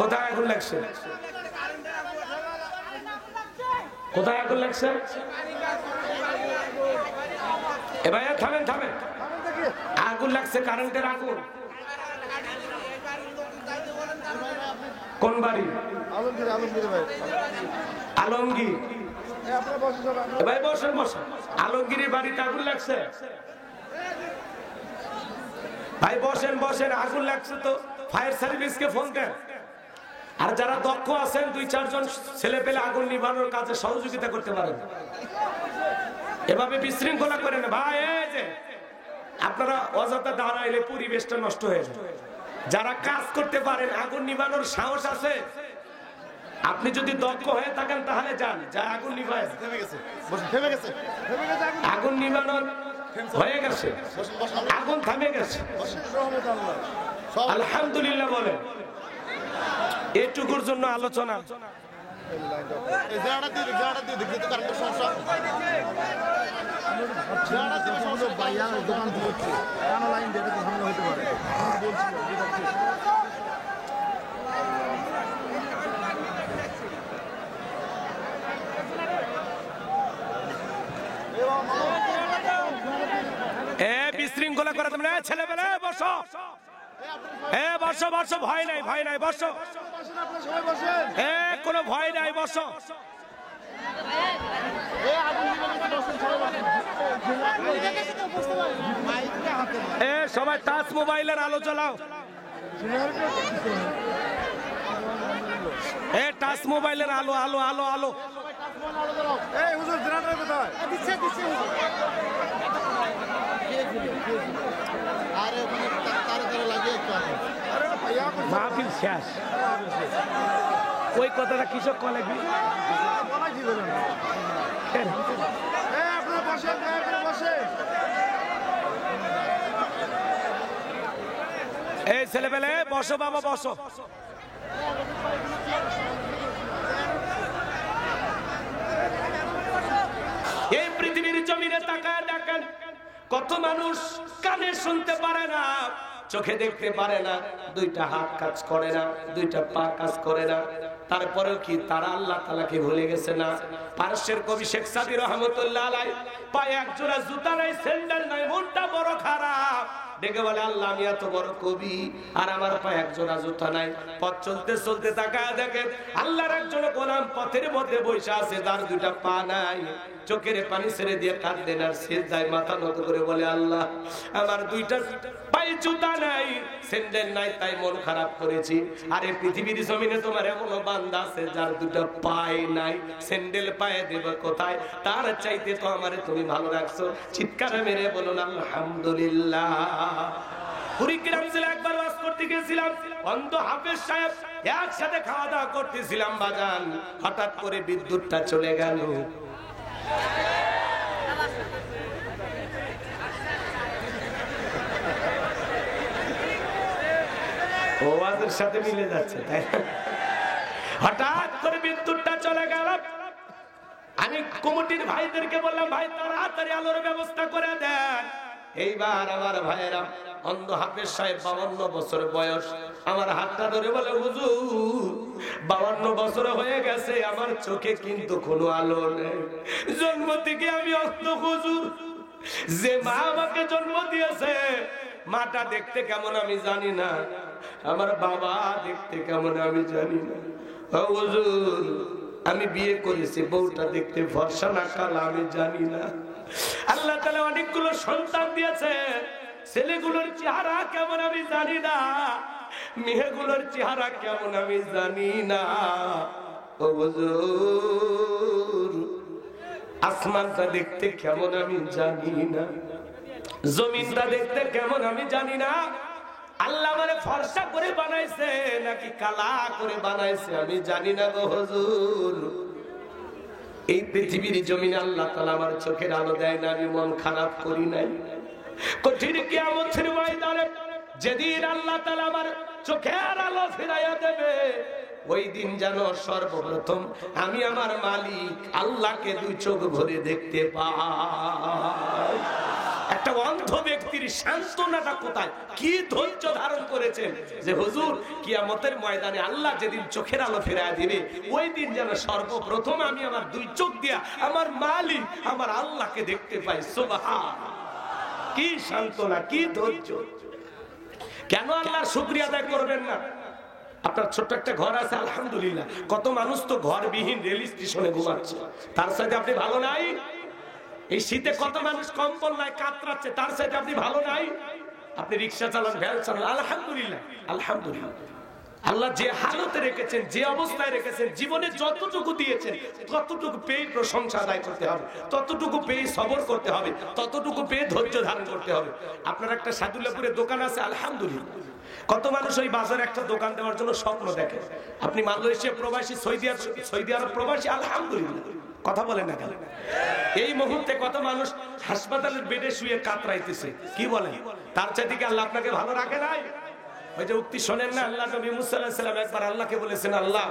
কোথায় আগুন লাগছে? কোথায় আগুন লাগছে? এ ভাই থামেন থামেন, আগুন লাগছে কারেন্টের আগুন। কোন বাড়ি? আলমগীর। ভাই বসেন বসেন, আলমগীরের বাড়িতে আগুন লাগছে। ভাই বসেন বসেন, আগুন লাগছে তো ফায়ার সার্ভিসকে ফোন দেন। আর যারা দক্ষ আছেন 2-4 জন ছেলে পেলে আগুন নিভানোর কাজে সহযোগিতা করতে পারেন। এভাবে বিশৃঙ্খলা করেন ভাই। এই যে আপনারা অযথা দাঁড়াইলে পরিবেশটা নষ্ট হয়ে যায়। যারা কাজ করতে পারেন, আগুন নিভানোর সাহস আছে, আপনি যদি দক্ষ হয়ে থাকেন তাহলে যান, যা আগুন নিভায়। আগুন নিভানোর হয়ে গেছে, আগুন থামে গেছে, আলহামদুলিল্লাহ বলেন। এটুকুর জন্য আলোচনা। বিশৃঙ্খলা করে তোমরা ছেলেবেলা বসো, বসো বসো, ভয় নাই ভয় নাই, বসো, কোনো ভয় নাই, বসো। সবাই টাচ মোবাইলের আলো জ্বালাও, টাচ মোবাইলের আলো আলো আলো আলো। মাহফিল শেষ, ওই কথাটা কৃষক কলে এই ছেলেবেলে বসো বাবা বসো। এই পৃথিবীর জমিনে তাকায় দেখেন, কত মানুষ কানে শুনতে পারে না, চোখে দেখতে পারে না, 2টা হাত কাজ করে না, 2টা পা কাজ করে না, তারপরেও কি তারা আল্লাহ তাআলাকে ভুলে গেছে না? পারস্যের কবি শেখ সাদী রহমাতুল্লাহ আলাইহি পায়ে এক জোড়া জুতা নাই, স্যান্ডেল নাই, মনটা বড় খারাপ, ডেকে বলে আল্লাহ আমি এত বড় কবি আর আমার পায়ে এক জোড়া জুতা নাই। পথ চলতে চলতে তাকায় দেখে আল্লাহর একজন গোলাম পথের মধ্যে বসে আছে, তার 2টা পা নাই, চোখের পানি ছেড়ে দিয়ে কাঁদেন আর সিজদায় মাথা নত করে বলে আল্লাহ আমার 2টা পায়ে জুতা নাই, স্যান্ডেল নাই, তাই মন খারাপ করেছি। আর এই পৃথিবীর জমিনে তোমার এমন বান্দা আছে যার 2টা পায়ে নাই, স্যান্ডেল পায়ে দেব কোথায়? তার চাইতে তো আমারে তুমি ভালো রাখছো। চিৎকার মেরে বলুন আলহামদুলিল্লাহ। কুড়িগ্রাম জেলা একবার ওয়াজ করতে গেছিলাম, অন্ধ হাফেজ সাহেব একসাথে খাওয়া দাওয়া করতেছিলাম বাজান, হঠাৎ করে বিদ্যুৎটা চলে গেল। ওয়াজের সাথে মিলে যাচ্ছে, তাই হঠাৎ করে বিদ্যুৎটা চলে গেল। আমি কমিটির ভাইদেরকে বললাম ভাই তাড়াতাড়ি আলোর ব্যবস্থা করে দেন। এইবার আমার ভাইয়েরা, অন্ধ হাফেজ সাহেব 52 বছর বয়স, আমার হাতটা ধরে বলে হুজুর 52 বছর হয়ে গেছে, আমার চোখে কিন্তু কোনো আলো নেই, জন্ম থেকে আমি অন্ধ হুজুর। যে মা আমাকে জন্ম দিয়েছে মাটা দেখতে কেমন আমি জানি না, আমার বাবা দেখতে কেমন আমি জানি না। হুজুর আমি বিয়ে করেছি, বউটা দেখতে ফর্সা না কালা আমি জানি না। আল্লাহ তাআলা অনেকগুলো সন্তান দিয়েছে, ছেলেগুলোর চেহারা কেমন আমি জানি না, মেয়েগুলোর চেহারা কেমন আমি জানি না। ও হুজুর আসমানটা দেখতে কেমন আমি জানি না, জমিনটা দেখতে কেমন আমি জানি না। আল্লাহ মানে ফর্সা করে বানাইছে নাকি কালা করে বানাইছে আমি জানি না গো হুজুর। এই পৃথিবীর জমিনে আল্লাহ তাআলা আমার চোখের আলো দেয় না, আমি মন খারাপ করি নাই। কঠিন কিয়ামতের ময়দানে যেদিন আল্লাহ তাআলা আমার চোখের আলো ফিরাইয়া দেবে, ওই দিন যেন সর্বপ্রথম আমি আমার মালিক আল্লাহকে 2 চোখ ভরে দেখতে পাই। একটা অন্ধ ব্যক্তির সান্ত্বনাটা কোথায়, কি ধৈর্য ধারণ করেছেন যে হুজুর কিয়ামতের ময়দানে আল্লাহ যেদিন চোখের আলো ফেরায় দিবে ওই দিন যেন সর্বপ্রথম আমি আমার দুই চোখ দিয়া আমার মালিক আমার আল্লাহকে দেখতে পাই। সুবহানাল্লাহ, কি সান্ত্বনা, কি ধৈর্য। কেন আল্লাহর শুকরিয়া আদায় করবেন না? আপনার ছোট্ট একটা ঘর আছে আলহামদুলিল্লাহ, কত মানুষ তো ঘরবিহীন রেল স্টেশনে ঘুমাচ্ছে, তার সাথে আপনি ভালো নাই? এই শীতে কত মানুষ কম্বল নাই কাতরাচ্ছে, তার সাথে আপনি ভালো নাই? আপনি রিক্সা চালান, ভ্যান চালান, আলহামদুলিল্লাহ আলহামদুলিল্লাহ। আল্লাহ যে হালতে রেখেছেন, যে অবস্থায় রেখেছেন, জীবনে যতটুকু দিয়েছেন ততটুকু পেয়ে প্রশংসা আদায় করতে হবে, ততটুকু পেয়ে সবর করতে হবে, ততটুকু পেয়ে ধৈর্য ধারণ করতে হবে। আপনার একটা সাদুল্লাপুরে দোকান আছে আলহামদুলিল্লাহ, কত মানুষ ওই বাজারে একটা দোকান দেওয়ার জন্য স্বপ্ন দেখে। আপনি মালয়েশিয়া প্রবাসী, সৌদি আরব প্রবাসী, আলহামদুলিল্লাহ, কথা বলেন না কেন? এই মুহূর্তে কত মানুষ হাসপাতালের বেডে শুয়ে কাতরাইতেছে, কি বলেন? তার চাইতে কি আল্লাহ আপনাকে ভালো রাখে নাই? ওই যে উক্তি শোনেন না, আল্লাহ নবী মুসা আলাইহিস সালাম একবার আল্লাহকে বলেছেন, আল্লাহ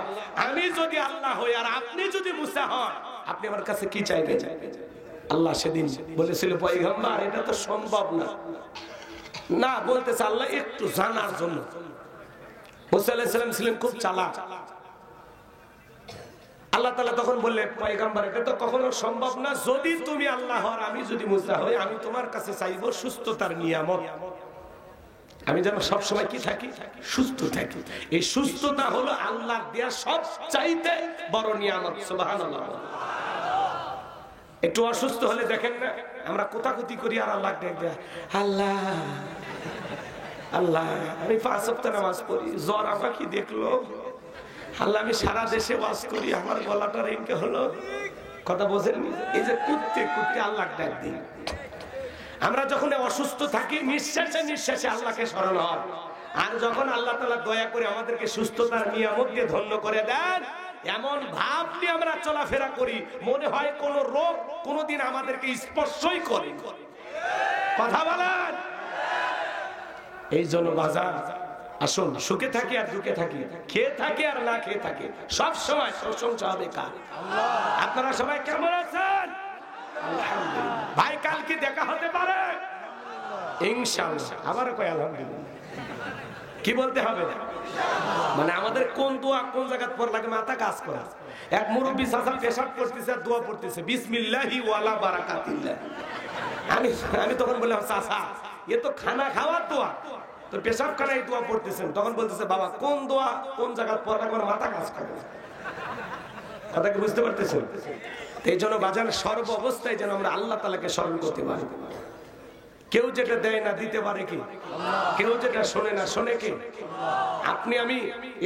আমি যদি আল্লাহ হই আর আপনি যদি মুসা হন, আপনি আমার কাছে কি চাইবেন? আল্লাহ সেদিন বলেছিল, পয়গম্বর এটা তো সম্ভব না। না বলতেছে আল্লাহ একটু জানার জন্য। মুসা আলাইহিস সালাম ছিলেন খুব চালাক। আল্লাহ তাআলা তখন বললেন, পয়গম্বর এটা তো কখনো সম্ভব না, যদি তুমি আল্লাহ হও আর আমি যদি মুসা হই, আমি তোমার কাছে চাইবো সুস্থতার নিয়ামত, আমি যেন সবসময় কি থাকি? সুস্থ থাকি। এই সুস্থতা হলো আল্লাহর দেয়া সবচাইতে বড় নিয়ামত। সুবহানাল্লাহ। একটু অসুস্থ হলে দেখেন না আমরা কোতাকুতি করি আর আল্লাহ ডাকবে, আল্লাহ আল্লাহ আমি 5 ওয়াক্ত নামাজ পড়ি, জ্বর আমাকে দেখলো, আল্লাহ আমি সারা দেশে ওয়াজ করি, আমার গলাটা রেঙ্কে হলো, কথা বোঝেন? এই যে কুত্তে কুত্তে আল্লাহ ডাক দিই। আমরা যখন অসুস্থ থাকি নিঃশ্বাসে নিঃশ্বাসে আল্লাহকে স্মরণ হয়, আর যখন আল্লাহ তাআলা দয়া করে আমাদেরকে সুস্থতার নিয়ামত দিয়ে ধন্য করে দেন, এমন ভাব নিয়ে আমরা চলাফেরা করি মনে হয় কোন রোগ কোনদিন আমাদেরকে স্পর্শই করে। কথা বলেন? এই জন্য বাজার আসুন, সুখে থাকি আর দুঃখে থাকি, খেয়ে থাকি আর না খেয়ে থাকি, সব সময় প্রশংসা হবে কার? আল্লাহ। আপনারা সবাই কেমন আছেন? আলহামদুলিল্লাহ। ভাই কালকে দেখা হতে পারে ইনশাআল্লাহ। আবার কই আলহামদুলিল্লাহ। কি বলতে হবে? মানে আমাদের কোন দোয়া কোন জায়গা পড় লাগে মাথা কাজ করে। এক মুরব্বি চাচা পেশাব করতেছে আর দোয়া পড়তেছে, বিসমিল্লাহি ওয়ালা বারাকাতিল্লাহ। আমি তখন বললাম, চাচা এ তো খানা খাওয়ার দোয়া, তো পেশাব খানায় দোয়া পড়তেছেন। তখন বলতেছে, বাবা কোন দোয়া কোন জায়গা পড় লাগে মাথা কাজ করে। কথা কি বুঝতে পারতেছেন? এই জন্য বাজার সর্ব অবস্থায় যেন আমরা আল্লাহ তাআলাকে স্মরণ করতে পারি। কেউ যেটা দেয় না দিতে পারে কি? কেউ যেটা শোনে না শোনে কি? আপনি আমি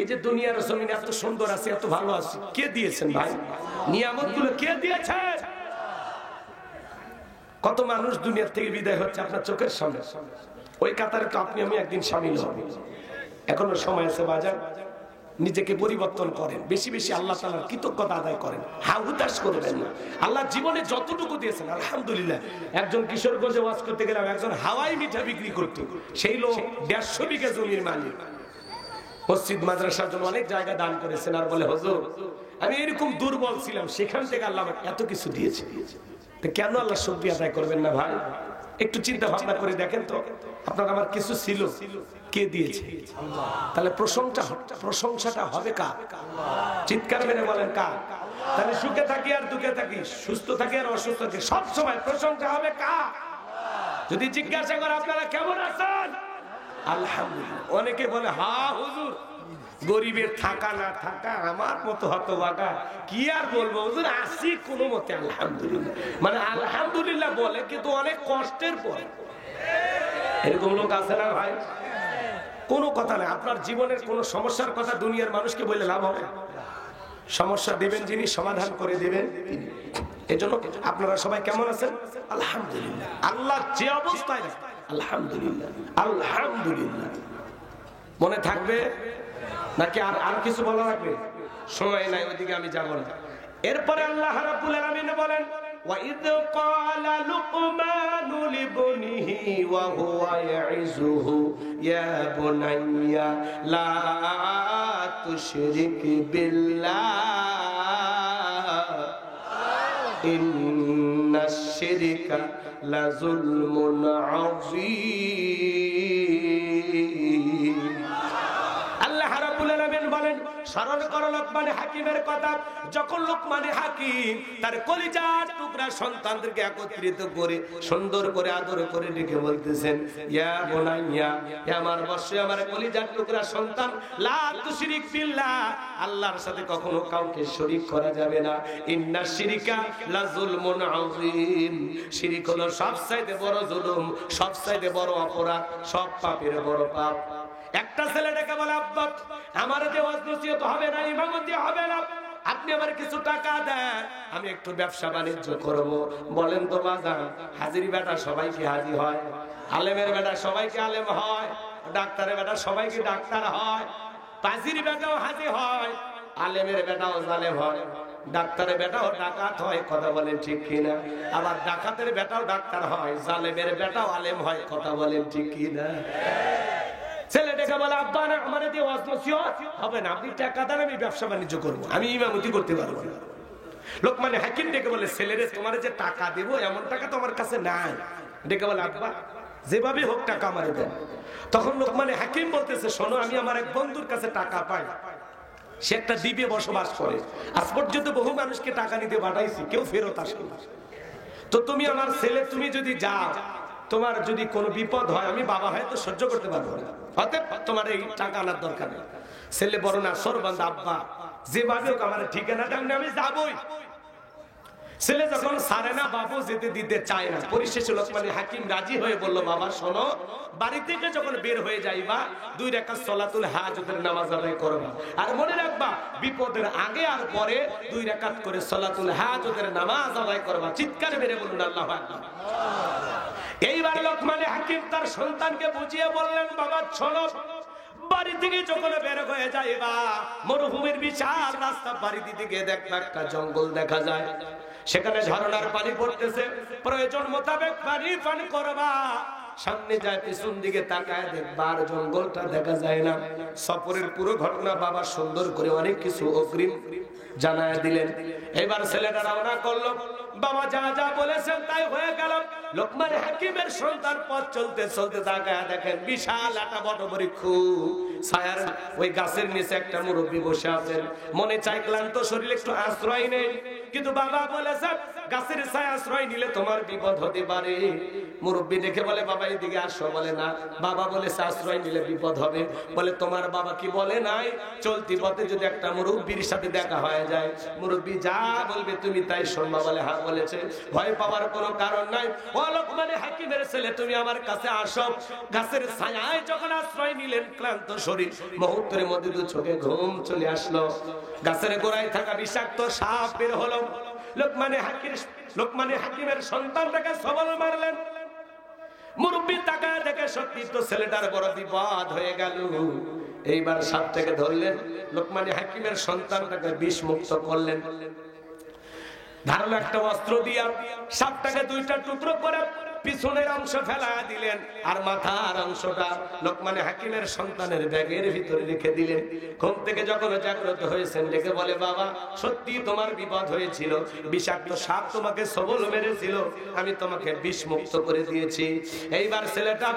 এই যে দুনিয়ার জমিনে এত সুন্দর আছে, এত ভালো আছে, কে দিয়েছেন ভাই? নিয়ামত গুলো কে দিয়েছে? কত মানুষ দুনিয়ার থেকে বিদায় হচ্ছে আপনার চোখের সামনে, ওই কাতারে তো আপনি আমি একদিন শামিল হব। এখনো সময় আছে বাজার, নিজেকে পরিবর্তন করেন, বেশি বেশি আল্লাহ তাআলার কৃতজ্ঞতা আদায় করেন, হাহুতাশ করবেন না। আল্লাহ জীবনে যতটুকু দিয়েছেন আলহামদুলিল্লাহ। একজন কিশোরগঞ্জে ওয়াজ করতে গেলাম, একজন হাওয়াই মিঠা বিক্রি করতো, সেই লোক 150 বিঘা জমির মালিক, মসজিদ মাদ্রাসার জন্য অনেক জায়গা দান করেছেন, আর বলে হুজুর আমি এরকম দুর্বল ছিলাম, সেখান থেকে আল্লাহ আমাকে এত কিছু দিয়েছে, তো কেন আল্লাহ শুকরিয়া আদায় করবেন না ভাই? একটু চিন্তা ভাবনা করে দেখেন তো, আপনার আমার কিছু ছিল, কে দিয়েছে? তাহলে প্রশংসাটা হবে কার? চিৎকার মেরে বলেন কার? তাহলে সুখে থাকি আর দুঃখে থাকি, সুস্থ থাকি আর অসুস্থ থাকি, সব সময় প্রশংসা হবে কার? যদি জিজ্ঞাসা করে আপনারা কেমন আছেন, আলহামদুলিল্লাহ। অনেকে বলে, হা হুজুর গরিবের থাকা না থাকা আমার মতো হতভাগা, কি আর বলবো হুজুর, আসি কোনো মতে আলহামদুলিল্লাহ। মানে আলহামদুলিল্লাহ বলে কিন্তু অনেক কষ্টের পর। এরকম লোক আছে না ভাই? কোনো কথা নেই, আপনার জীবনের কোন সমস্যার কথা দুনিয়ার মানুষকে বলে লাভ হবে? সমস্যা দেবেন যিনি, সমাধান করে দেবেন তিনি। এজন্য আপনারা সবাই কেমন আছেন? আলহামদুলিল্লাহ। আল্লাহ যে অবস্থায় আলহামদুলিল্লাহ আলহামদুলিল্লাহ। মনে থাকবে নাকি আর কিছু বলা লাগবে? সময় নাই, ওইদিকে আমি যাব না। এরপরে আল্লাহ রাব্বুল আলামিন বলেন, وَإِذْ قَالَ لُقْمَانُ لِابْنِهِ وَهُوَ يَعِظُهُ يَا بُنَيَّ لَا تُشْرِكْ بِاللَّهِ إِنَّ الشِّرْكَ লাযুলমুন আযীম। আল্লাহ রাব্বুল আলামিন বলেন, স্মরণ করো লোকমান হাকিমের কথা। যখন লোকমান হাকিম তার কলিজার টুকরা সন্তানদেরকে একত্রিত করে সুন্দর করে আদর করে ডেকে বলতেছেন, ইয়া বুনাইয়া, হে আমার বৎস, আমার কলিজার টুকরা সন্তান, লা তুশরিক বিল্লাহ, আল্লাহর সাথে কখনো কাউকে শরীক করা যাবে না। ইন্না শিরকা লাযুলমুন আযীম, শিরক হলো সবচাইতে বড় জুলুম, সবচাইতে বড় অপরাধ, সব পাপের বড় পাপ। একটা ছেলে ডেকে বলে, আব্বা আমার যে ওয়াজ নসিহত হবে না, ইমামতি হবে না, আপনি আমার কিছু টাকা দেন, আমি একটু ব্যবসা বাণিজ্য করব। বলেন তো বাজান, হাজিরি বেটা সবাইকে হাজি হয়, আলেমের বেটা সবাইকে আলেম হয়, ডাক্তারের বেটা সবাইকে ডাক্তার হয়, পাজির বেটাও হাজি হয়, আলেমের বেটাও জালেম হয়, ডাক্তারের বেটাও ডাকাত হয়। কথা বলেন ঠিক কিনা? আবার ডাকাতের বেটাও ডাক্তার হয়, জালেমের বেটাও আলেম হয়। কথা বলেন ঠিক কিনা? ছেলে ডেকে বলে, আব্বা না আমার দিয়ে ওয়াজ নসিহত হবে না, আপনি টাকা দেন, আমি ব্যবসা বাণিজ্য করবো, আমি ইমামতি করতে পারবো না। লোকমান হাকিম ডেকে বলে, ছেলেরে তোমার যে টাকা দেবো এমন টাকা তো আমার কাছে নাই। ডেকে বলে, আব্বা যেভাবে হোক টাকা আমারে দেন। তখন লোকমান হাকিম বলতেছে, শোনো, আমি আমার এক বন্ধুর কাছে টাকা পাই, সে একটা দ্বীপে বসবাস করে, আজ পর্যন্ত বহু মানুষকে টাকা নিতে পাঠাইছি, কেউ ফেরত আসে না। তো তুমি আমার ছেলে, তুমি যদি যাও, তোমার যদি কোনো বিপদ হয়, আমি বাবা হয়তো সহ্য করতে পারবো না, অতএব তোমার এই টাকা আনার দরকার নেই। ছেলে বড় না সরবান্ধ, আব্বা যেভাবে হোক আমার ঠিকানাটা আমি যাবই। ছেলে যখন সারে না, বাবু যেতে দিতে চায় না, পরিশেষে লোকমান হাকিম রাজি হয়ে বলল, বাবা শোনো, বাড়ি থেকে যখন বের হয়ে যাইবা 2 রাকাত সালাতুল হাজতের নামাজ আদায় করবা, আর মনে রাখবা বিপদের আগে আর পরে 2 রাকাত করে সালাতুল হাজতের নামাজ আদায় করবা। চিৎকার মেরে বলুন আল্লাহু আকবার। এইবার লোকমান হাকিম তার সন্তানকে বুঝিয়ে বললেন, বাবা শোনো, বাড়ি থেকে যখন বের হয়ে যাইবা, মরুভূমির বিশাল রাস্তা বাড়ি দিতে গিয়ে দেখবা একটা জঙ্গল দেখা যায়, সেখানে ঝরনার পানি পড়তেছে, প্রয়োজন মোতাবেক পানি পান করবা। সামনে যায়, পিছন দিকে তাকায় দেখবা আর জঙ্গলটা দেখা যায় না। সফরের পুরো ঘটনা বাবা সুন্দর করে অনেক কিছু অগ্রিম জানায় দিলেন। এবার ছেলেটা রওনা করলো, বাবা যা যা বলেছেন তাই হয়ে গেল। লোকমান হাকিমের সন্তান পথ চলতে চলতে তাকায় দেখেন বিশাল একটা বটবৃক্ষ, ছায়ার ওই গাছের নিচে একটা মুরব্বী বসে আছেন। মনে চাই ক্লান্ত শরীরে একটু আশ্রয় নেই, কিন্তু বাবা বলেছেন গাছের ছায়া আশ্রয় নিলে তোমার বিপদ হতে পারে। মুরব্বী দেখে বলে, বাবা এদিকে আসো। বলে না, বাবা বলেছে আশ্রয় নিলে বিপদ হবে। বলে, তোমার বাবা কি বলে নাই চলতি পথে যদি একটা মুরব্বীর সাথে দেখা হয়ে যায়, মুরব্বী যা বলবে তুমি তাই শুনবা? বলে, হ্যাঁ বলেছে। ভয় পাওয়ার কোনো কারণ নাই। ও লোকমান হাকিমের ছেলে, তুমি আমার কাছে আসো। গাছের ছায়ায় যখন আশ্রয় নিলেন, ক্লান্ত শরীর, মুহূর্তের মধ্যে 2 চোখে ঘুম চলে আসলো। গাছের গোড়ায় থাকা বিষাক্ত সাপ বের হলো। লোকমান হাকিমের সন্তানটাকে সবল মারলেন। মুরব্বী তাকায় দেখে সত্যি তো ছেলেটার বড় বিপদ হয়ে গেল। এইবার সাপটাকে ধরলেন, লোকমান হাকিমের সন্তানটাকে বিষ মুক্ত করলেন। ধারালো একটা অস্ত্র দিয়া সাপটাকে 2টা টুকরো করে পিছনের অংশ ফেলা দিলেন, আর মাথার অংশটা লোকমান হাকিমের সন্তানের ব্যাগের ভিতরে রেখে দিলেন। ঘুম থেকে যখন জাগ্রত হয়েছেন, ডেকে বলে, বাবা সত্যি তোমার বিপদ হয়েছিল, বিষাক্ত সাপ তোমাকে সবল মেরেছিল, আমি তোমাকে বিষ মুক্ত করে দিয়েছি। এইবার ছেলেটা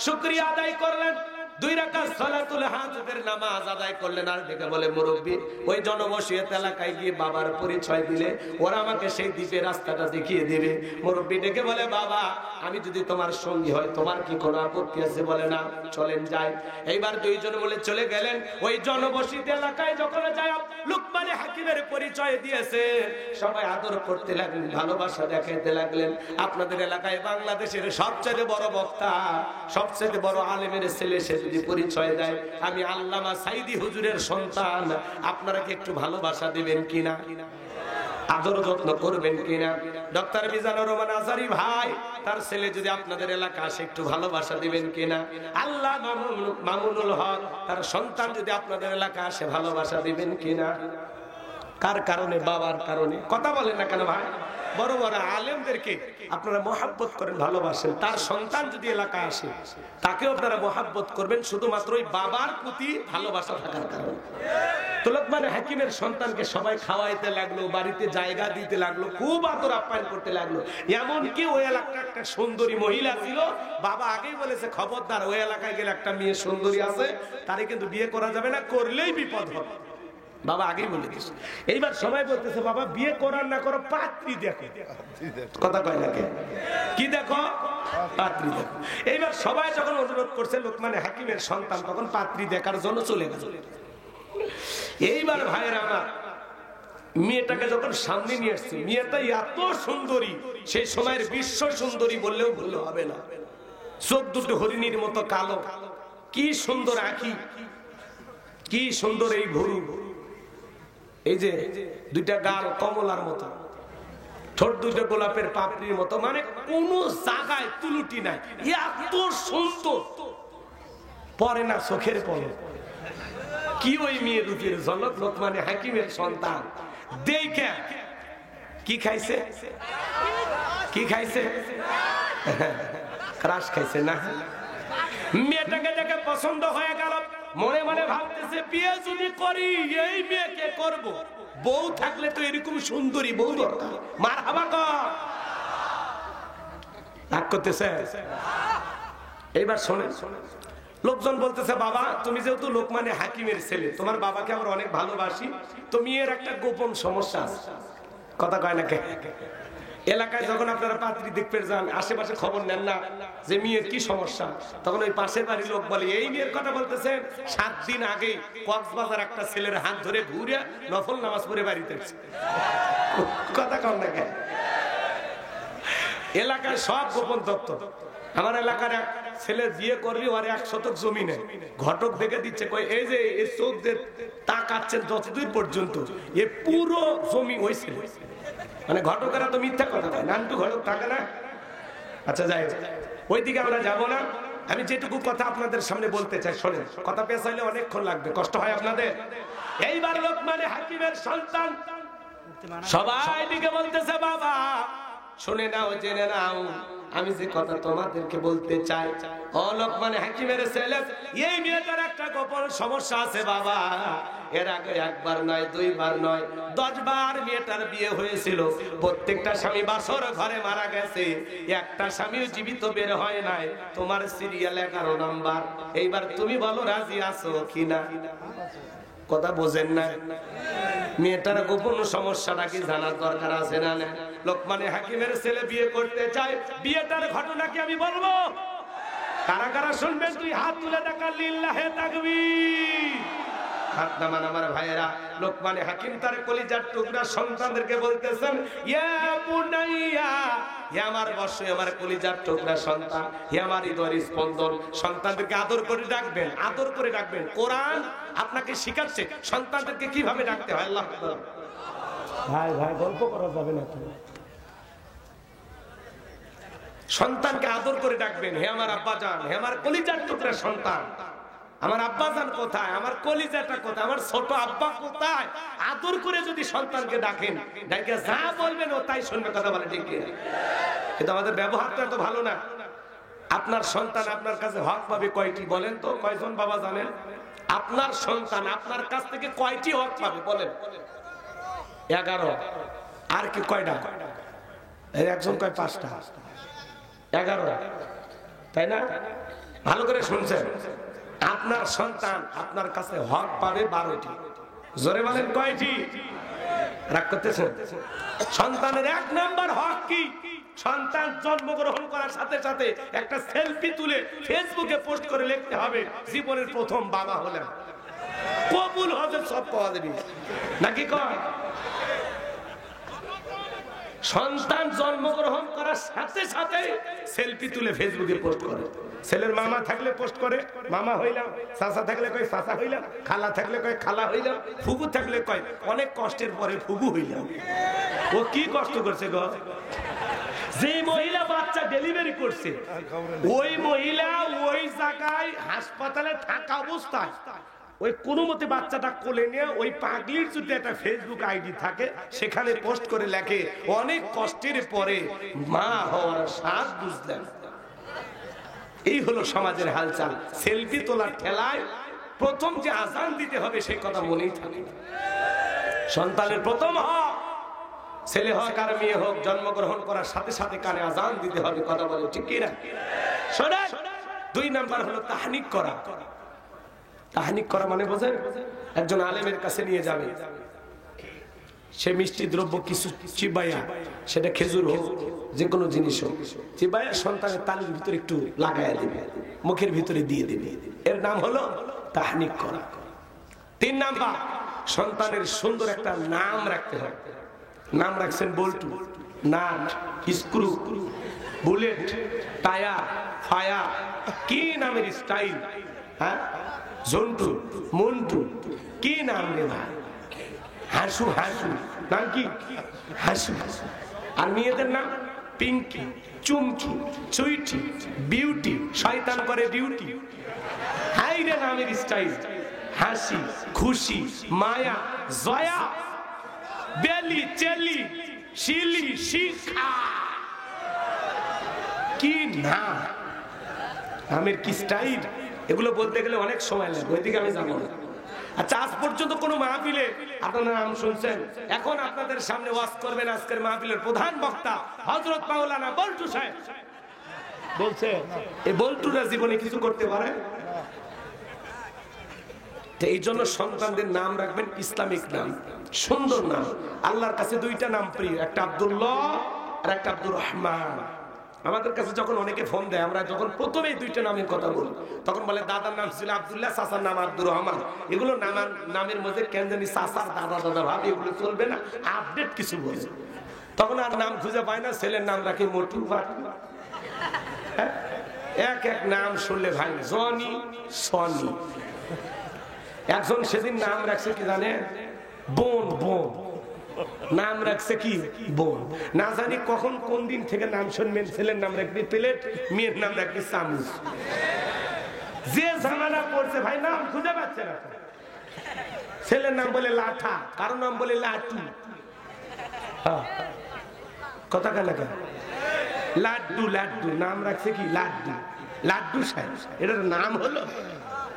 শুকরিয়া আদায় করলেন, 2 রাকাত সালাতুল হাজতের নামাজ আদায় করলেন। আর ডেকে বলে, মুরব্বী ওই জনবসতিত এলাকায় গিয়ে বাবার পরিচয় দিলে ওরা আমাকে সেই দ্বীপের রাস্তাটা দেখিয়ে দেবে। মুরব্বী ডেকে বলে, বাবা আমি যদি তোমার সঙ্গী হয় তোমার কি কোনো আপত্তি আছে? বলে, না, চলেন যাই। এইবার 2 জন বলে চলে গেলেন। ওই জনবসতিত এলাকায় যখন যায়, লোকমান হাকিমের পরিচয় দিয়েছে, সবাই আদর করতে লাগলেন, ভালোবাসা দেখাইতে লাগলেন। আপনাদের এলাকায় বাংলাদেশের সবচেয়ে বড় বক্তা, সবচেয়ে বড় আলেমের ছেলে, সে যদি পরিচয় দেয় আমি আল্লামা সাইদি হুজুরের সন্তান, আপনারা কি একটু ভালোবাসা দিবেন কিনা? আদর যত্ন করবেন কিনা? ডক্টর মিজানুর রহমান আজারি ভাই, তার ছেলে যদি আপনাদের এলাকা আসে একটু ভালোবাসা দিবেন কিনা? আল্লাহ মামুনুল হক, তার সন্তান যদি আপনাদের এলাকা আসে ভালোবাসা দিবেন কিনা? কার কারণে? বাবার কারণে। কথা বলেন না কেন ভাই? বড় বড় আলেমদেরকে আপনারা মহব্বত করেন, ভালোবাসেন। তার সন্তান যদি এলাকায় আসে তাকেও আপনারা মহব্বত করবেন, শুধুমাত্র ওই বাবার প্রতি ভালোবাসা থাকার কারণে। তো লোকমান হাকিমের সন্তানকে সবাই খাওয়াইতে লাগলো, বাড়িতে জায়গা দিতে লাগলো, খুব আদর আপ্যায়ন করতে লাগলো। এমনকি ওই এলাকার একটা সুন্দরী মহিলা ছিল, বাবা আগেই বলেছে খবরদার ওই এলাকায় গেলে একটা মেয়ে সুন্দরী আছে, তারে কিন্তু বিয়ে করা যাবে না, করলেই বিপদ হবে, বাবা আগেই বলে দিয়েছে। এইবার সবাই বলতেছে বাবা বিয়ে করার না করো, পাত্রী দেখো। কথা কয় না কে? কি দেখো? পাত্রী দেখো। এইবার সবাই যখন অনুরোধ করছে লোকমান হাকিমের সন্তান, তখন পাত্রী দেখার জন্য চলে গেল। এইবার ভাইয়ের আমার মেয়েটাকে যখন সামনে নিয়ে আসছে, মেয়েটা এত সুন্দরী, সেই সময়ের বিশ্ব সুন্দরী বললেও ভুল হবে না। চোখ দুটো হরিণীর মতো কালো, কি সুন্দর আঁখি, কি সুন্দর এই ভুরু, এই যে দুইটা গাল কমলার মতো, ঠোঁট দুটো গোলাপের পাপড়ির মতো, মানে কোন জায়গায় তুলুটি নাই, এত সুন্দর, পরে না চোখের পলক। কি ওই মেয়ে রূপের ঝলক লোকমান হাকিমের সন্তান দেখে কি খাইছে? কি খাইছে? ক্রাশ খাইছে না? মেয়েটাকে দেখে পছন্দ হয়ে গেল, মনে মনে ভাবতেছে বিয়ে যদি করি এই মেয়েকে করব, বউ থাকলে তো এরকম সুন্দরী বউ দরকার। মারহাবা কর। রাগ করতেছে? এইবার শোনেন, লোকজন বলতেছে বাবা তুমি যেহেতু লোকমান হাকিমের ছেলে, তোমার বাবাকে আমরা অনেক ভালোবাসি, তো মেয়ের একটা গোপন সমস্যা আছে। কথা কয় না কে? এলাকায় যখন আপনারা পাত্রী দেখতে যান, আশেপাশে খবর নেন না যে মেয়ের কি সমস্যা, তখন ওই পাশের বাড়ির লোক বলে এই মেয়ের কথা বলতেছেন, 7 দিন আগে কক্সবাজার একটা ছেলের হাত ধরে ঘুরে নফল নামাজ পড়ে বাড়িতে এসেছে। কথা কন না কে? এলাকায় সব গোপন তথ্য। আমার এলাকার এক ছেলে বিয়ে করলি, ওর 1 শতক জমি নেই, ঘটক দেখে দিচ্ছে, এই যে এই চোখ দিয়ে তাকাচ্ছেন যতদূর পর্যন্ত, এ পুরো জমি ওই ছেলে। মানে ঘটকেরা তো মিথ্যা কথা বলে, নানটু ঘটক থাকে না। আচ্ছা যাই হোক, ওইদিকে আমরা যাবো না। আমি যেটুকু কথা আপনাদের সামনে বলতে চাই শোনেন, কথা পেছাইলে অনেকক্ষণ লাগবে, কষ্ট হয় আপনাদের। এইবার লোকমান হাকিমের সন্তান সবাই দিকে বলতেছে বাবা শুনে নাও, জেনে নাও, আমি যে কথা তোমাদেরকে বলতে চাই, ও লোকমান হাকিমের ছেলে, এই মেয়েটার একটা গোপন সমস্যা আছে বাবা। এর আগে 1 বার নয় 2 বার নয় 10 বার মেয়েটার বিয়ে হয়েছিল, প্রত্যেকটা স্বামী বাসর ঘরে মারা গেছে, একটা স্বামীও জীবিত বের হয় নাই। তোমার সিরিয়াল 11 নাম্বার। এইবার তুমি বলো রাজি আছো কিনা? কথা বোঝেন না? মেয়েটার গোপন সমস্যাটা কি জানার দরকার আছে না? লোকমান হাকিমের ছেলে বিয়ে করতে চায়, বিয়েটার ঘটনা কি আমি বলবো? কারা কারা শুনবেন? তুই হাত তুলে দেখা, লিল্লাহে তাকবীর। হাত নামান আমার ভাইয়েরা। লোকমান হাকিম তার কলিজার টুকরা সন্তানদেরকে বলতেছেন, ইয়া বুনাইয়া, হে আমার বর্ষ, আমার কলিজার টুকরা সন্তান, হে আমার হৃদয়ের স্পন্দন। সন্তানদেরকে আদর করে ডাকবেন, আদর করে ডাকবেন। কোরআন আপনাকে শিখাচ্ছে সন্তানদেরকে কিভাবে ডাকতে হয়। আল্লাহ ভাই ভাই গল্প করা যাবে না, সন্তানকে আদর করে ডাকবেন, হে আমার আব্বাজান, হে আমার কলিজার টুকরা সন্তান। আমার আব্বাজান কোথায়, আমার কলিজাটা কোথায়, আমার ছোট আব্বা কোথায়? আদর করে যদি সন্তানকে ডাকেন, ডাকে যা বলবেন ও তাই শুনবে। কথা বলে ঠিক কিনা? কিন্তু আমাদের ব্যবহারটা এত ভালো না। আপনার সন্তান আপনার কাছে হক পাবে কয়টি বলেন তো? কয়জন বাবা জানেন? আপনার সন্তান আপনার কাছ থেকে কয়টি হক পাবে বলেন? 11। আর কি কয়টা? একজন কয় 5টা, 11, তাই না? ভালো করে শুনছেন, আপনার সন্তান আপনার কাছে হক পাবে 12টি। জোরে বলেন কয়টি? রাগ করতেছেন? সন্তানের 1 নাম্বার হক কি? সন্তান জন্মগ্রহণ করার সাথে সাথে একটা সেলফি তুলে ফেসবুকে পোস্ট করে লিখতে হবে জীবনের প্রথম বাবা হলেন। কবুল হবে, সব পাওয়া যাবে নাকি কয়? সন্তান জন্মগ্রহণ করার সাথে সাথে সেলফি তুলে ফেসবুকে পোস্ট করে। ছেলের মামা থাকলে পোস্ট করে মামা হইলাম, চাচা থাকলে কয় চাচা হইলাম, খালা থাকলে কয় খালা হইলাম, ফুবু থাকলে কয় অনেক কষ্টের পরে ফুবু হইলাম। ও কি কষ্ট করছে গো? যে মহিলা বাচ্চা ডেলিভারি করছে ওই মহিলা ওই জায়গায় হাসপাতালে থাকা অবস্থায় ওই কোনো মতে বাচ্চাটা কোলে নিয়ে ওই পাগলির যদি একটা ফেসবুক আইডি থাকে সেখানে পোস্ট করে লেখে অনেক কষ্টের পরে মা হওয়ার স্বাদ বুঝলেন। এই হলো সমাজের হালচাল। সেলফি তোলার ঠেলায় প্রথম যে আজান দিতে হবে সেই কথা মনেই থাকে। সন্তানের প্রথম হক, ছেলে হোক আর মেয়ে হোক, জন্মগ্রহণ করার সাথে সাথে কানে আজান দিতে হবে। কথা বলে ঠিক কিনা? শোনেন, 2 নাম্বার হলো তাহনিক করা। তাহনিক করা মানে বোঝেন? একজন আলেমের কাছে নিয়ে যাবে, সে মিষ্টি দ্রব্য কিছু চিবাইয়া, সেটা খেজুর হোক যে কোনো জিনিস হোক, চিবাইয়া সন্তানের তালুর ভিতরে একটু লাগাইয়া দেবে, মুখের ভিতরে দিয়ে দেবে। এর নাম হলো তাহনিক করা। 3 নাম্বার, সন্তানের সুন্দর একটা নাম রাখতে হয়। নাম রাখছেন বল্টু, nut, screw, bullet, tyre, fire, কি নামের স্টাইল, হ্যাঁ, জন্টু, মন্টু, কি নাম রে ভাই? হাসু, হাসু নাম কি? হাসু। আর মেয়েদের নাম পিঙ্কি, চুমকি, চুইটি, বিউটি, শয়তান করে ডিউটি। হাই রে নামের স্টাইল। হাসি, খুশি, মায়া, জয়া, বেলি, চেলি, শিলি, শিখা, কি নাম, নামের কি স্টাইল! এগুলো বলতে গেলে অনেক সময় লাগবে, ওইদিকে আমি যাবো না। আচ্ছা, আজ পর্যন্ত কোন মাহফিলে আপনারা নাম শুনছেন? এখন আপনাদের সামনে ওয়াজ করবেন আজকের মাহফিলের প্রধান বক্তা হযরত মাওলানা বল্টু সাহেব। বলছে এই বল্টুরা জীবনে কিছু করতে পারে? এই জন্য সন্তানদের নাম রাখবেন ইসলামিক নাম, সুন্দর নাম। আল্লাহর কাছে 2টা নাম প্রিয়, একটা আব্দুল্লাহ আর একটা আব্দুর রহমান। আমাদের কাছে যখন অনেকে ফোন দেয়, আমরা যখন প্রথমেই 2টা নামের কথা বলি, তখন বলে দাদার নাম ছিল আব্দুল্লাহ, চাচার নাম আব্দুর রহমান। এগুলো নামের মধ্যে কেন জানি চাচার দাদা দাদা ভাব, এগুলো চলবে না, আপডেট কিছু বলে। তখন আর নাম খুঁজে পায় না, ছেলের নাম রাখে মোটু, এক এক নাম শুনলে ভাই, জনি, সনি। একজন সেদিন নাম রাখছে কি জানে? বোন। বোন নাম রাখছে কি? বোন। না জানি কখন কোন দিন থেকে নাম শুনবেন, ছেলের নাম রাখবি প্লেট, মেয়ের নাম রাখবি চামচ। যে ঝামেলা পড়ছে ভাই, নাম খুঁজে পাচ্ছে না। ছেলের নাম বলে লাঠা, কারো নাম বলে লাটু। কথা কেন? লাড্ডু, লাড্ডু নাম রাখছে কি? লাড্ডু, লাড্ডু সাহেব, এটার নাম হলো।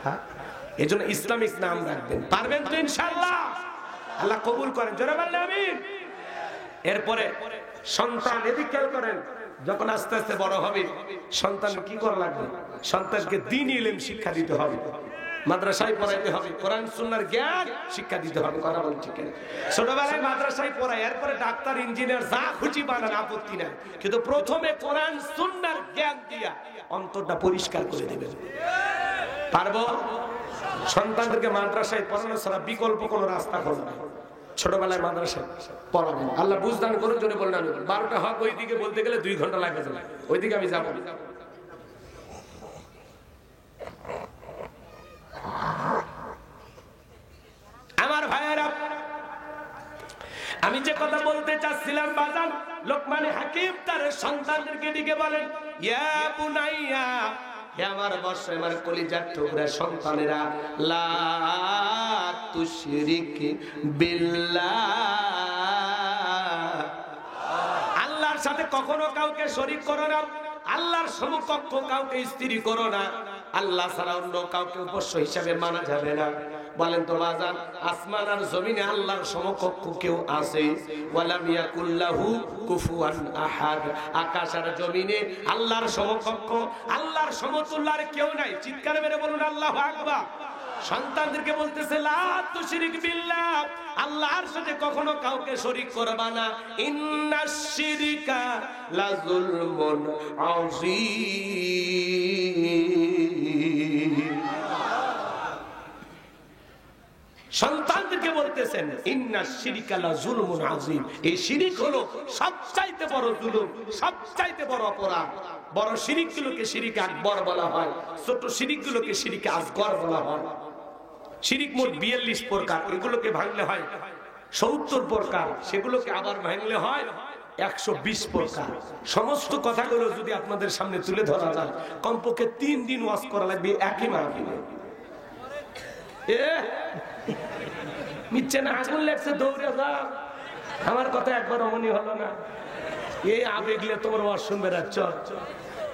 হ্যাঁ, এই জন্য ইসলামিক নাম রাখবেন। পারবেন তো ইনশাআল্লাহ? আল্লাহ কবুল করেন, জোরে বলেন আমিন। এরপরে সন্তান, এদিকে খেয়াল করেন, যখন আস্তে আস্তে বড় হবে, সন্তান কি করা লাগবে? সন্তানকে দ্বীনি ইলম শিক্ষা দিতে হবে, মাদ্রাসায় পড়াইতে হবে, কোরআন সুন্নাহর জ্ঞান শিক্ষা দিতে হবে। কথা বলেন ঠিক না? ছোটবেলায় মাদ্রাসায় পড়াই, এরপরে ডাক্তার, ইঞ্জিনিয়ার যা খুশি বানান, আপত্তি নাই, কিন্তু প্রথমে কোরআন সুন্নাহর জ্ঞান দিয়া অন্তরটা পরিষ্কার করে দেবেন। পারবো? সন্তানদেরকে মাদ্রাসায় পড়ানো ছাড়া বিকল্প কোনো রাস্তা খোলা নাই। ছোটবেলায় মাদ্রাসায় পড়াবেন। আল্লাহ বুঝদান করার জন্য বললেন। 12টা হক ওইদিকে বলতে গেলে 2 ঘন্টা লাগে যাবে, ওইদিকে আমি যাবো। আমার ভাইয়েরা, আমি যে কথা বলতে চাচ্ছিলাম বাজান, লোকমান হাকিম তার সন্তানদেরকে ডেকে বলেন, ইয়া বুনাইয়া, হে আমার বর্ষ, আমার কলিজার টুকরা সন্তানেরা, লা তুশরিক বিল্লাহ, আল্লাহর সাথে কখনো কাউকে শরীক করো না, আল্লাহর সমকক্ষ কাউকে স্ত্রী করো না, আল্লাহ ছাড়া অন্য কাউকে উপাস্য হিসাবে মানা যাবে না। বলেন তো বাজান, আসমান আর জমিনে আল্লাহর সমকক্ষ কেউ আছে? ওয়ালাম ইয়াকুল্লাহু কুফুয়ান আহাদ, আকাশ আর জমিনে আল্লাহর সমকক্ষ, আল্লাহর সমতুল্য আর কেউ নাই। চিৎকার মেরে বলুন আল্লাহু আকবার। সন্তানদেরকে বলতেছে, লা তুশরিক বিল্লাহ, আল্লাহর সাথে কখনো কাউকে শরীক করবা না। ইন্নাশ শিরকা লাযুলমুন আযীম, সন্তানদেরকে বলতেছেন, ইন্নাশ শিরকা লাযুলমুন আযীম, এই শিরক হলো সবচাইতে বড় জুলুম, সবচাইতে বড় অপরাধ। বড় শিরকগুলোকে শিরক আকবর বলা হয়, ছোট শিরকগুলোকে শিরক আসগর বলা হয়। শিরিক মোট 42 প্রকার, এগুলোকে ভাঙলে হয় 70 প্রকার, সেগুলোকে আবার ভাঙলে হয় 120 প্রকার। সমস্ত কথাগুলো যদি আপনাদের সামনে তুলে ধরা যায়, কমপক্ষে 3 দিন ওয়াজ করা লাগবে একই মাহফিলে। মিচ্ছে না, আগুন লাগছে দৌড়ে যা। আমার কথা একবার অমনি হলো না। এই আবেগলে তোমার ওয়াজ শুনবে রাখছ।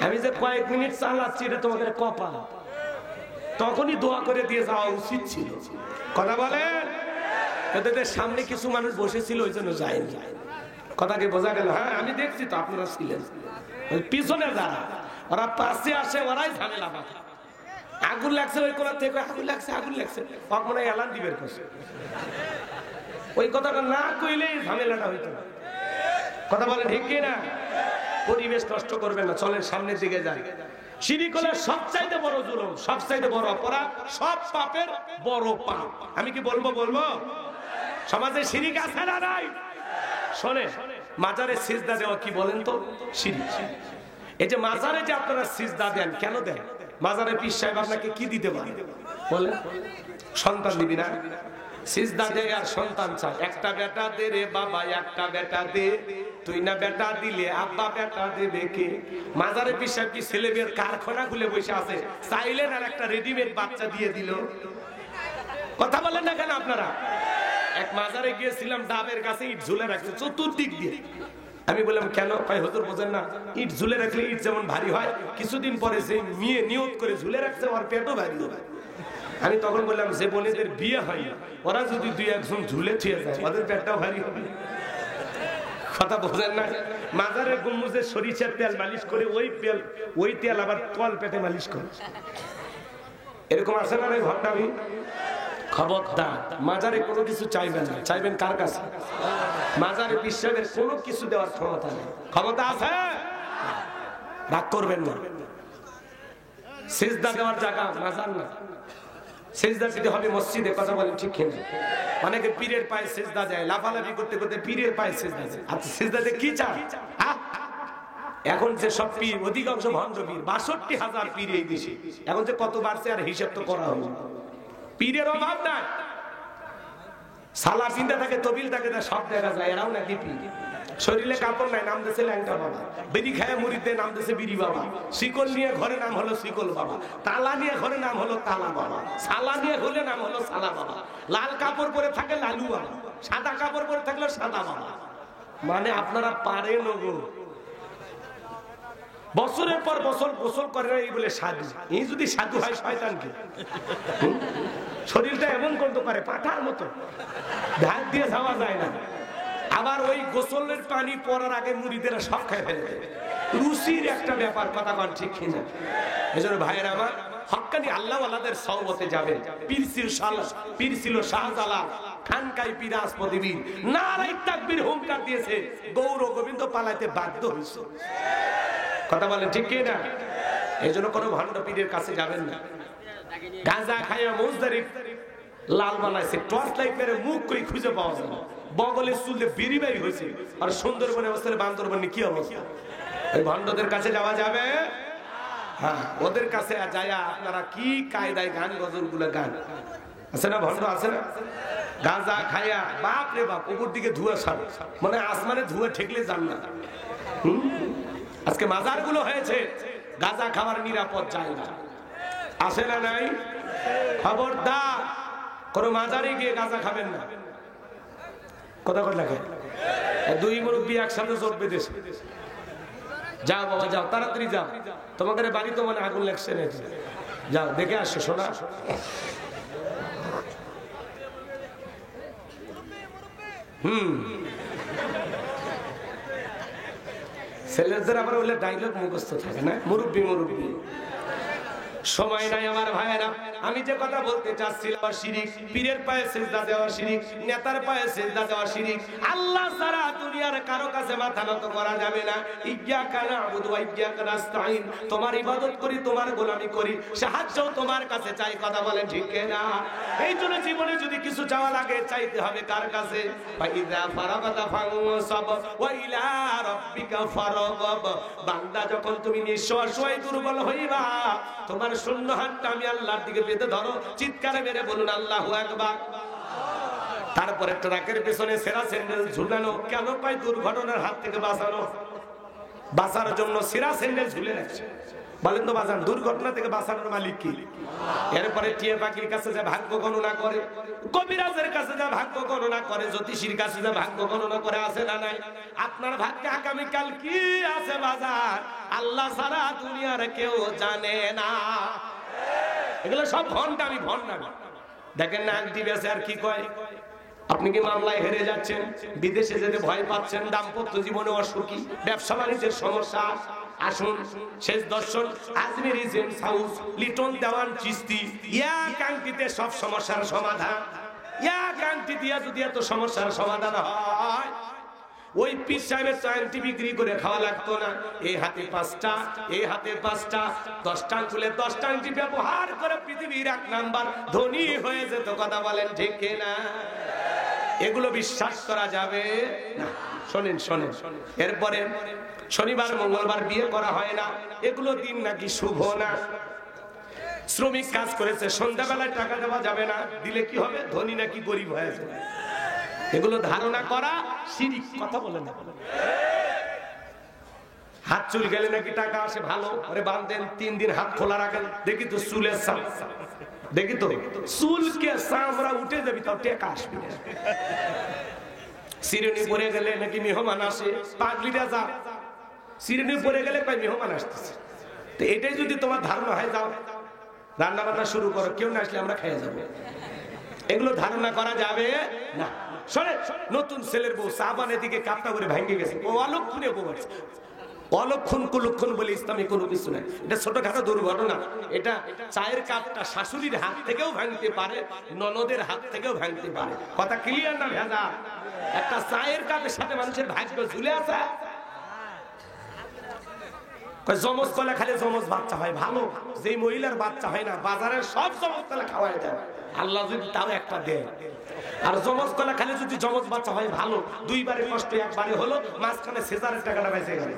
আমি যে কয়েক মিনিট চালাচ্ছি এটা তোমাদের কপাল, তখনই দোয়া করে দিয়ে যাওয়া উচিত ছিল। কথা বলেন। এদের সামনে কিছু মানুষ বসেছিল, ওই জন্য যায়নি। কথাকে বোঝা গেল? হ্যাঁ, আমি দেখছি তো আপনারা ছিলেন। পিছনে যারা ওরা পাশে আসে ওরাই ঝামেলা পায়। আগুন লাগছে ওই কোণা থেকে, আগুন লাগছে আগুন লাগছে, মনে হয় এলান দিবের কাছে। ওই কথাটা না কইলেই ঝামেলাটা হইতো না। কথা বলেন ঠিক কি না? পরিবেশ নষ্ট করবেন না, চলেন সামনের দিকে যাই। শিরক হলো সবচাইতে বড় জুলুম, সবচাইতে বড় অপরাধ, সব পাপের বড় পাপ। আমি কি বলবো? সমাজে শিরক আছে না নাই? শোনে, মাজারে সিজদা দেওয়া কি বলেন তো? শিরক। এই যে মাজারে যে আপনারা সিজদা দেন, কেন দেন? মাজারে পীর সাহেব আপনাকে কি দিতে পারে বলেন? সন্তান দিবি না? সিজদা দেয় আর সন্তান চায়। একটা বেটা দে রে বাবা, একটা বেটা দে, তুই না বেটা দিলে আব্বা বেটা দেবে কে? মাজারে পীর সাহেব কি ছেলে মেয়ের কারখানা খুলে বসে আছে? চাইলেন আর একটা রেডিমেড বাচ্চা দিয়ে দিল। কথা বলেন না কেন আপনারা? এক মাজারে গিয়েছিলাম, ডাবের কাছে ইট ঝুলে রাখছে চতুর্দিক দিয়ে। আমি বললাম কেন? ভাই হুজুর বোঝেন না, ইট ঝুলে রাখলে ইট যেমন ভারী হয়, কিছুদিন পরে যে মেয়ে নিয়ত করে ঝুলে রাখছে ওর পেটও ভারী হবে। আমি তখন বললাম যে বোনেদের বিয়ে হয় না, ওরা যদি দুই একজন ঝুলে ছুঁয়ে যায় ওদের পেটটাও ভারী হবে। কথা বোঝেন না? মাজারের গম্বুজে সরিষার তেল মালিশ করে ওই তেল আবার তল পেটে মালিশ করে। এরকম আছে না রে ঘটনা? আমি খবরদার, মাজারে কোনো কিছু চাইবেন না। চাইবেন কার কাছে? মাজারে বিশ্বাসের কোনো কিছু দেওয়ার ক্ষমতা নেই। ক্ষমতা আছে? রাগ করবেন না। সিজদা দেওয়ার জায়গা মাজার না, সিজদা দিতে হবে মসজিদে। কথা বলেন ঠিক কিনা? অনেকে পীরের পায়ে সিজদা দেয়, লাফালাফি করতে করতে পীরের পায়ে সিজদা দেয়। আচ্ছা, সিজদাতে কি চান? এখন যে সব পীর, অধিকাংশ ভণ্ড পীর, ৬২,০০০ পীর এই দেশে। এখন যে কত বাড়ছে আর হিসাব তো করা হবে। পীরের অভাব নাই। সালা পিন্দা থাকে, তবিল থাকে, সব দেখা যায়। এরাও নাকি পীর। শরীরে কাপড় নাই, নাম দিয়েছে ল্যাংটা বাবা। বিড়ি খায় মুড়িতে নাম দিয়েছে বিড়ি বাবা। শিকল নিয়ে ঘরে নাম হলো শিকল বাবা। তালা নিয়ে ঘরে নাম হলো তালা বাবা। সালা নিয়ে হলে নাম হলো সালা বাবা। লাল কাপড় পরে থাকে লালু বাবা, সাদা কাপড় পরে থাকলো সাদা বাবা। মানে আপনারা পারেন গো। বছরের পর বছর গোসল করে না, এই বলে সাধু। এই যদি সাধু হয় শয়তান কি? শরীরটা এমন করতে পারে পাঠার মতো, ধার দিয়ে যাওয়া যায় না। আবার ওই গোসলের পানি পড়ার আগে মুড়িদের সব খায় ফেলে দেয়। রুচির একটা ব্যাপার। কথা বল ঠিক কিনা? এই জন্য ভাইয়ের আমার, হক্কানি আল্লাহওয়ালাদের সওবতে যাবেন। পীর ছিল শাহজালাল, খানকাই পীর আসমদিবীর। নারায়ে তাকবীর হুঙ্কার দিয়েছে, গৌর গোবিন্দ পালাইতে বাধ্য হয়েছে। কথা বলেন ঠিক কিনা? এই জন্য কোনো ভণ্ড পীরের কাছে যাবেন না। গাঁজা খাইয়া মুজদারিফ লাল বানাইছে, টর্চ লাইট মেরে মুখ কই খুঁজে পাওয়া যায় না। বগলের চুলে বিড়ি বাড়ি হয়েছে। আর সুন্দরবনে অবস্থায় বান্দরবনে কি অবস্থা? ওই ভণ্ডদের কাছে যাওয়া যাবে? হ্যাঁ, ওদের কাছে যায় আপনারা কি কায়দায় গান গজল গুলো গান আছে না? ভণ্ড আছে না? গাঁজা খাইয়া বাপ রে বাপ, উপর দিকে ধুয়া ছাড়ে, মানে আসমানে ধুয়া ঠেকলে যান না। আজকে মাজার গুলো হয়েছে গাঁজা খাওয়ার নিরাপদ জায়গা। আছে না নাই? খবরদার, কোন মাজারে গিয়ে গাঁজা খাবেন না। কথা কথা লাগে। দুই মুরব্বী একসাথে জোট বেঁধেছে। যাও বাবা যাও, তাড়াতাড়ি যাও, তোমাদের বাড়ি তো মানে আগুন লাগছে না, যাও দেখে আসছো শোনা। ছেলেদের আবার বলে ডায়লগ মুখস্থ থাকে না, মুরব্বী মুরব্বী। সময় নাই আমার ভাইয়েরা, আমি যে কথা বলতে চাচ্ছিলাম, শিরিক, পীরের পায়ে সিজদা দেওয়া শিরিক, নেতার পায়ে সিজদা দেওয়া শিরিক। আল্লাহ ছাড়া দুনিয়ার কারো কাছে মাথা নত করা যাবে না। ইয়্যাকা না'বুদু ওয়া ইয়্যাকা নাস্তাঈন, তোমার ইবাদত করি, তোমার গোলামি করি, সাহায্য তোমার কাছে চাই। কথা বলেন ঠিক না? এই জন্য জীবনে যদি কিছু চাওয়া লাগে চাইতে হবে কার কাছে? ফাইযা ফারাগাতা ফানসাব ওয়া ইলা রাব্বিকা ফারগাব। বান্দা যখন তুমি নিঃস্ব অসহায় দুর্বল হইবা, তোমার শূন্য হাতটা আমি আল্লাহর দিকে পেতে ধরো, চিৎকারে মেরে বলুন আল্লাহু আকবার। তারপরে ট্রাকের পেছনে সেরা স্যান্ডেল ঝুলানো, কেন পাই? দুর্ঘটনার হাত থেকে বাঁচানো। বাঁচার জন্য সিরা স্যান্ডেল ঝুলে রাখছে। বলেন তো বাজান, দুর্ঘটনা থেকে বাঁচানোর মালিক কি? এরপরে টিয়া পাখির কাছে যা ভাগ্য গণনা করে, কবিরাজের কাছে যা ভাগ্য গণনা করে, জ্যোতিষীর কাছে যা ভাগ্য গণনা করে, আছে না নাই? আপনার ভাগ্যে আগামীকাল কি আছে বাজার, আল্লাহ ছাড়া দুনিয়ার কেউ জানে না। এগুলো সব ভণ্ডামি ভণ্ডামি। দেখেন না আংটি বেচে আর কি কয়, আপনি কি মামলায় হেরে যাচ্ছেন, বিদেশে যেতে ভয় পাচ্ছেন, দাম্পত্য জীবনে অসুখী, ব্যবসা বাণিজ্যের সমস্যা, আসুন শেষ দর্শন আজমির রিজেন্স হাউস, লিটন দেওয়ান চিস্তি, এক আংটিতে সব সমস্যার সমাধান। এক আংটি দিয়া যদি এত সমস্যার সমাধান হয়, ওই পীর সাহেবের আংটি বিক্রি করে খাওয়া লাগতো না। এই হাতে 5টা, এই হাতে 5টা, 10টা আঙ্গুলে 10টা আংটি ব্যবহার করে পৃথিবীর 1 নাম্বার ধনী হয়ে যেত। কথা বলেন ঠিক কিনা? এগুলো বিশ্বাস করা যাবে না। শোনেন শোনেন, এরপরে শনিবার মঙ্গলবার বিয়ে করা হয় না, এগুলো দিন নাকি শুভ না। শ্রমিক কাজ করেছে, সন্ধ্যাবেলায় টাকা দেওয়া যাবে না, দিলে কি হবে, ধনী নাকি গরিব হয়ে যাবে। এগুলো ধারণা করা শিরক। কথা বলেন না। হাত চুল গেলে নাকি টাকা আসে, ভালো করে বাঁধেন, 3 দিন হাত খোলা রাখেন, দেখি তো চুলের সাপ, দেখি তো চুলকে চামড়া উঠে যাবি, তাও টাকা আসবে না। সিরনি পরে গেলে নাকি মেহমান আসে, পাগলিটা যা সিরনি পরে গেলে কয় মেহমান আসতেছে। তো এটাই যদি তোমার ধারণা হয়, যাও রান্না বান্না শুরু করো, কেউ না আসলে আমরা খেয়ে যাবো। এগুলো ধারণা করা যাবে না। শোনে, নতুন ছেলের বউ সাবানের দিকে কাপটা করে ভেঙে গেছে, ও অলক্ষণে বউ আছে। অলক্ষণ কুলক্ষণ বলে ইসলামে কোনো কিছু নাই, এটা ছোটখাটো দুর্ঘটনা। এটা চায়ের কাপটা শাশুড়ির হাত থেকেও ভাঙতে পারে, ননদের হাত থেকেও ভাঙতে পারে। কথা ক্লিয়ার না ভেজা? একটা চায়ের কাপের সাথে মানুষের ভাগ্য ঝুলে আছে। জমজ কলা খালে জমজ বাচ্চা হয় ভালো, যেই মহিলার বাচ্চা হয় না বাজারের সব জমজ কলা খাওয়াই দেয়, আল্লাহ যদি তাও একটা দেয়। আর জমজ কলা খালে যদি জমজ বাচ্চা হয় ভালো, 2 বারে কষ্ট 1 বারে হলো, মাঝখানে সিজারের টাকাটা বেঁচে গেল।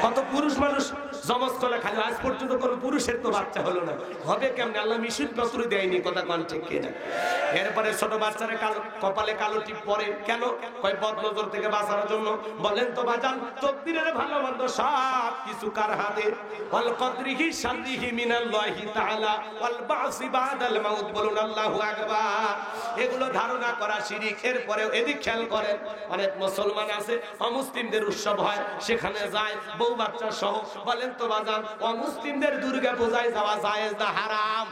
কত পুরুষ মানুষ জমজ কলা খালে, আজ পর্যন্ত কোন পুরুষের তো বাচ্চা হলো না, হবে কেমনে? আল্লাহ মিশুর পত্র দেয়নি। কথা কোন ঠিক কিনা? এরপরে ছোট বাচ্চারা কপালে কালো টিপ পরে কেন? কয় বদনজর থেকে বাঁচানোর জন্য। বলেন তো বাজান, তকদিরের ভালো মন্দ সব কিছু কার হাতে? ওয়াল কদরিহি শাররিহি মিনাল্লাহি তাআলা ওয়াল বাসি বাদাল মাউত। বলুন আল্লাহু আকবার। এগুলো ধারণা করা শিরক। এরপরে এদিক খেয়াল করেন, অনেক মুসলমান আছে অমুসলিমদের উৎসব হয়, সেখানে যায় বউ বাচ্চা সহ। বলেন তো বাজান, অমুসলিমদের দুর্গা পূজায় যাওয়া জায়েজ না হারাম?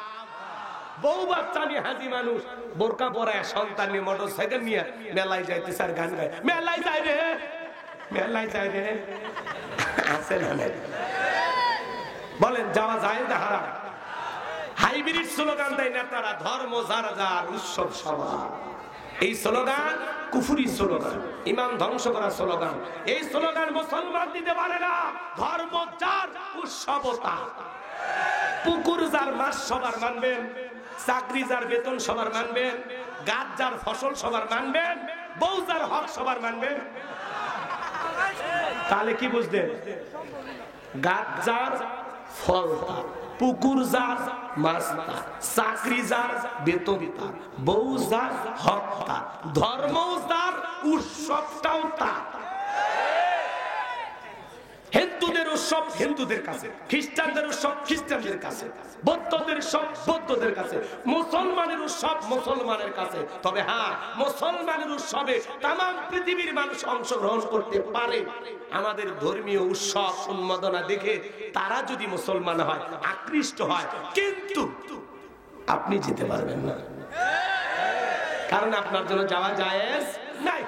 বউ বাচ্চা নিয়ে হাজি মানুষ বোরকা পরায়, সন্তান নিয়ে মোটরসাইকেল নিয়ে মেলায় যাইতেছে আর গান গায়, মেলায় যায় রে, মেলায় যায় রে, আছে না? বলেন যাওয়া জায়েজ না হারাম? হাইব্রিড স্লোগান দেয় নেতারা, ধর্ম যার যার, উৎসব সবার। এই স্লোগান কুফরি স্লোগান, ইমান ধ্বংস করার স্লোগান। এই স্লোগান মুসলমান দিতে পারে না। ধর্ম যার, উৎসব তার। পুকুর যার মাছ সবার মানবেন, চাকরি যার বেতন সবার মানবেন, গাছ যার ফসল সবার মানবেন, বউ যার হক সবার মানবেন। তাহলে কি বুঝলেন? গাছ যার, ফল তার, পুকুর যার, মাছ তার, চাকরি যার, বেতন তার, বউ যার, হক তার, ধর্ম যার, উৎসবটাও তার। হিন্দুদের উৎসব হিন্দুদের কাছে, খ্রিস্টানদের উৎসব খ্রিস্টানদের কাছে, বৌদ্ধদের উৎসব বৌদ্ধদের কাছে, মুসলমানের উৎসব মুসলমানের কাছে। তবে হ্যাঁ, মুসলমানের উৎসবে তামাম পৃথিবীর মানুষ অংশগ্রহণ করতে পারে। আমাদের ধর্মীয় উৎসব উন্মাদনা দেখে তারা যদি মুসলমান হয়, আকৃষ্ট হয়, কিন্তু আপনি যেতে পারবেন না, কারণ আপনার জন্য যাওয়া জায়েজ নাই।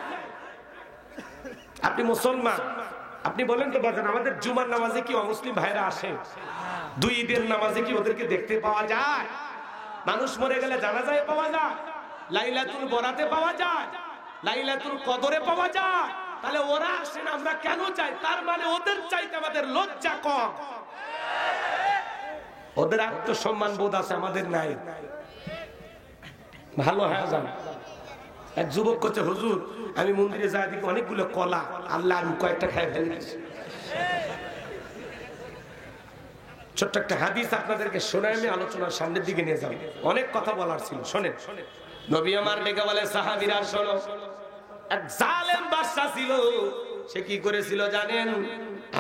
আপনি মুসলমান, আপনি বলেন তো বাজান, আমাদের জুমার নামাজে কি অমুসলিম ভাইরা আসে? 2 ঈদের নামাজে কি ওদেরকে দেখতে পাওয়া যায়? মানুষ মরে গেলে জানাজায় পাওয়া যায়, লাইলাতুল বরাতে পাওয়া যায়, লাইলাতুল কদরে পাওয়া যায়। তাহলে ওরা আসেন, আমরা কেন চাই? তার মানে ওদের চাইতে আমাদের লজ্জা কম, ওদের আত্মসম্মান বোধ আছে, আমাদের নাই। ভালো হয়ে যান। এক যুবক করছে, হুজুর আমি মন্দিরে যাই, দেখি অনেকগুলো কলা, আল্লাহ আমি কয়েকটা খাই ফেলেছি। ছোট্ট একটা হাদিস আপনাদেরকে শোনায় আমি আলোচনার সামনের দিকে নিয়ে যাব। অনেক কথা বলার ছিল, শোনেন। নবী আমার ডেকে বলে, সাহাবীরা শোনো, এক জালেম বাদশা ছিল। সে কি করেছিল জানেন?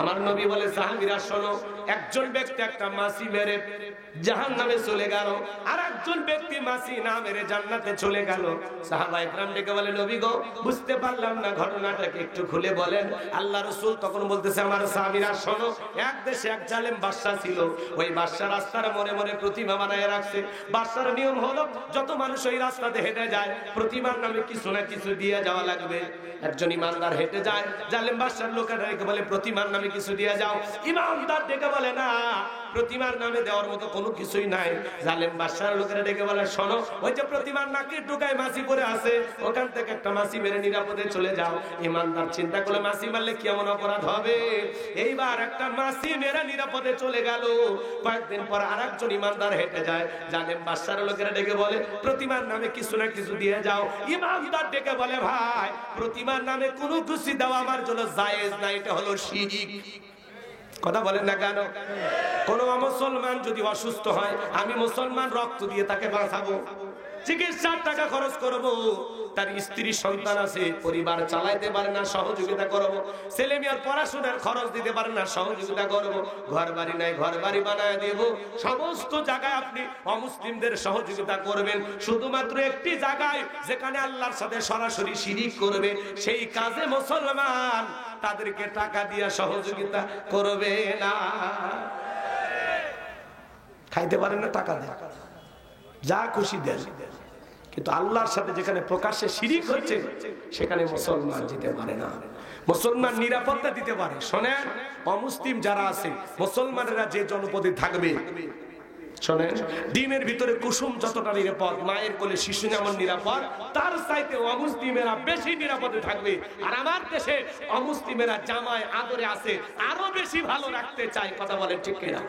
আমার নবী বলে সাহাবীরা শোনো, একজন ব্যক্তি একটা মাছি মেরে জাহান্নামে চলে গেল, আর একজন ব্যক্তি মাছি না মেরে জান্নাতে চলে গেল। সাহাবা ইকরাম ডেকে বলে, নবী গো, বুঝতে পারলাম না, ঘটনাটাকে একটু খুলে বলেন। আল্লাহ রাসূল তখন বলতেছে, আমার সাহাবীরা শোনো, এক দেশে এক জালেম বাদশা ছিল। ওই বাদশা রাস্তার মনে মনে প্রতিমা বানায় রাখছে। বাদশার নিয়ম হলো, যত মানুষ ওই রাস্তাতে হেঁটে যায় প্রতিমার নামে কিছু না কিছু দিয়ে যাওয়া লাগবে। একজন ইমানদার হেঁটে যায়, জালেম বাদশার লোকেরা ডেকে বলে, প্রতিমার নামে কিছু দিয়ে যাও। ইমানদার ডেকে বলে, না, প্রতিমার নামে দেওয়ার মতো কোনো কিছুই নাই। জালেম বাদশার লোকেরা ডেকে বলে, শোনো, ওই যে প্রতিমার নাকের ঢুকায় মাছি পড়ে আছে, ওখান থেকে একটা মাছি মেরে নিরাপদে চলে যাও। ইমানদার চিন্তা করলে, মাছি মারলে কি এমন অপরাধ হবে? এইবার একটা মাছি মেরে নিরাপদে চলে গেল। কয়েকদিন পর আরেকজন ইমানদার হেঁটে যায়, জালেম বাদশার লোকেরা ডেকে বলে, প্রতিমার নামে কিছু না কিছু দিয়ে যাও। ইমানদার ডেকে বলে, ভাই, প্রতিমার নামে কোনো কিছু দেওয়া আমার জন্য জায়েজ না, এটা হলো শিরক। কথা বলেন না কেন? কোন মুসলমান যদি অসুস্থ হয়, আমি মুসলমান রক্ত দিয়ে তাকে বাঁচাবো, চিকিৎসার টাকা খরচ করব, তার স্ত্রী সন্তান আছে, পরিবার চালাইতে পারে না, সহযোগিতা করব, ছেলে মেয়ের পড়াশোনার খরচ দিতে পারে না, সহযোগিতা করব, ঘর বাড়ি নাই, ঘর বাড়ি বানায় দেব। সমস্ত জায়গায় আপনি অমুসলিমদের সহযোগিতা করবেন। শুধুমাত্র একটি জায়গায় যেখানে আল্লাহর সাথে সরাসরি শিরিক করবে, সেই কাজে মুসলমান তাদেরকে টাকা দিয়ে সহযোগিতা করবে না। খাইতে পারেন না, টাকা দেন, যা খুশি দেন, কিন্তু আল্লাহর সাথে যেখানে প্রকাশ্যে শিরিক হচ্ছে সেখানে মুসলমান যেতে পারে না। মুসলমান নিরাপত্তা দিতে পারে। শোনেন, অমুসলিম যারা আছে, মুসলমানেরা যে জনপদে থাকবে, শোনেন, ডিমের ভিতরে কুসুম যতটা নিরাপদ, মায়ের কোলে শিশু যেমন নিরাপদ, তার চাইতে অমুসলিমেরা বেশি নিরাপদে থাকবে। আর আমার দেশে অমুসলিমেরা জামায় আদরে আছে, আরো বেশি ভালো রাখতে চায়। কথা বলেন ঠিক কিনা?